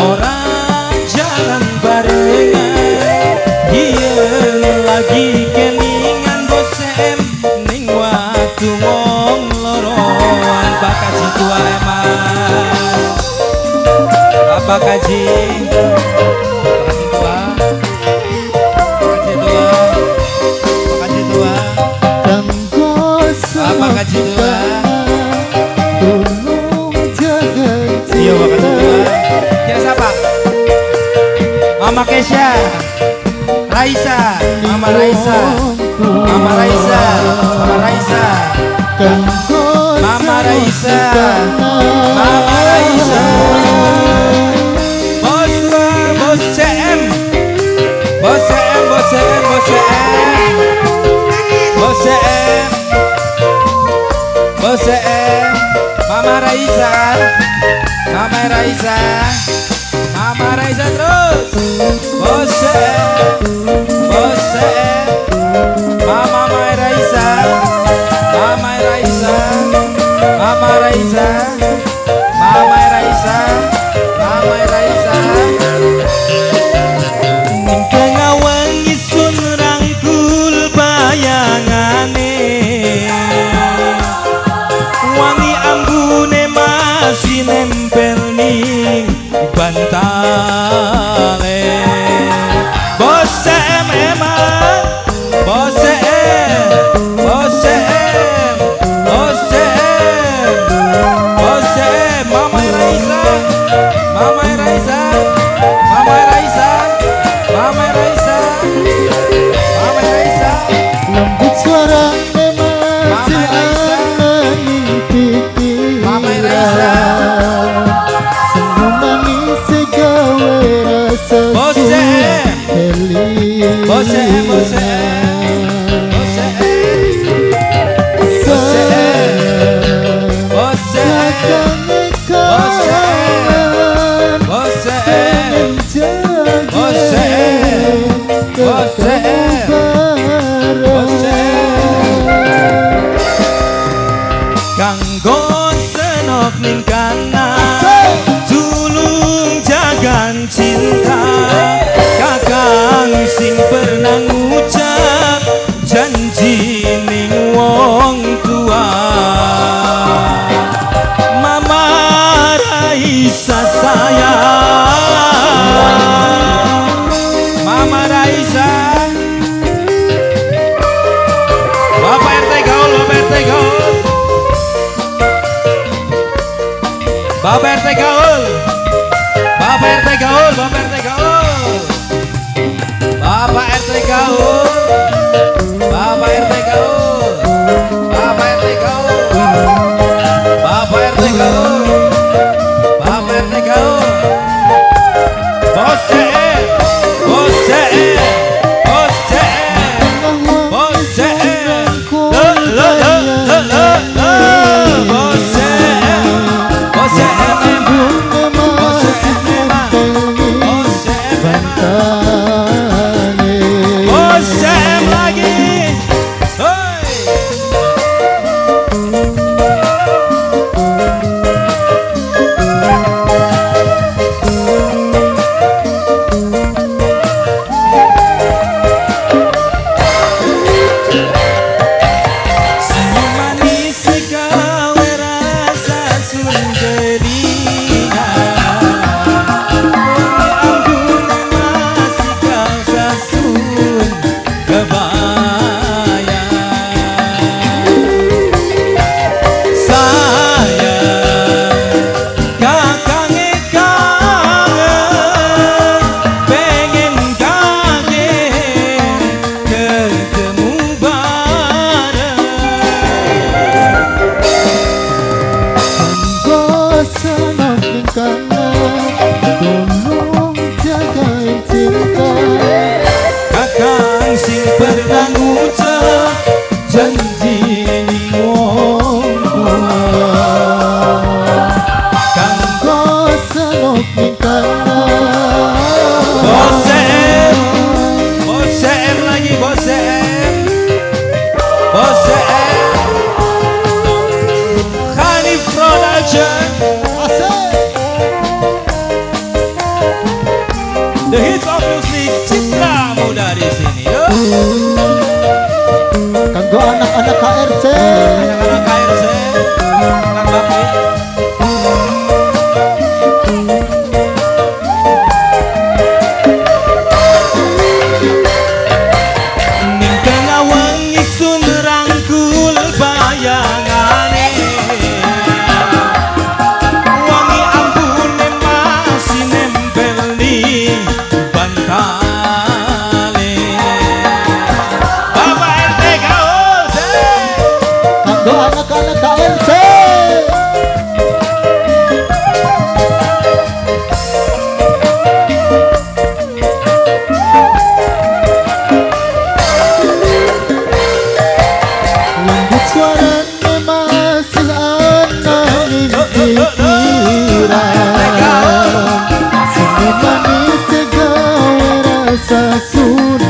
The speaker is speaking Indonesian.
orang jalan barengan yen lagi keningan bosem ning waktu ngom loroan bakaji tua eman apa kaji apa kaji tua iya pak kaji tua ya siapa Mama Kesha Raisa Mama Raisa Mama Raisa Mama Raisa Mama Raisa Mama Raisa Bos CM Bos CM Bos CM Bos CM Bos CM Bos CM Mama Raisa Mama Raisa Mama Raisa terus Bos CM Bos CM Mama Raisa Mama Raisa Mama Raisa Mama Raisa Mama Raisa Ningkang awangi sun rangkul bayangane wangi ambune masih nempel ning bantale Bos CM emang Bos CM Bos CM Bos CM Bos CM Mama Raisa Mama Raisa Mama Raisa Mama Raisa Mama Raisa lembut suara Mama Raisa Mama Raisa senyum manis segawe rasa Bos CM Bos CM Bos CM Bos CM Bos CM Bos CM Bos CM Bos CM Bos CM Bos CM kanggo senok ning kanan tulung jagan cinta kakang sing pernah ngucap janji ning wong tua Mama Raisa sayang Mama Raisa Bapak RT gaul Bapak RT gaul Bapak RT gaul Bapak RT gaul Bapak RT gaul Bapak RT gaul Bapak RT gaul Bapak RT gaul Bapak RT gaul Bapak RT gaul Bos CM Bos CM Bos CM Bos CM Bos CM Bos CM Bos CM Bos CM Bos CM lagi hoi senyum manis segawe rasa sun kelingan ambune masih kau sasun kebayang sayang kakange kangen pengen kangen ketemu bareng bosan ning kanan tulung jaga cinta kakang sing pernah ngucap janji ning wong tua kanggo bosan ning kanan Bos CM Bos CM lagi Bos CM Bos CM Hanif Production The hits of music Citra Muda di sini. Yo. Kanggo anak-anak KRC. Anak-anak KRC, Kang Bakri. Ning tengah wengi sun rangkul bayangane. Wangi ambune masih nempel ning bantale. Bapak RT Gaul, Kanggo anak-anak KRC. Lembut suaranya masih anangin pikiran. Senyum manis segawe rasa sun.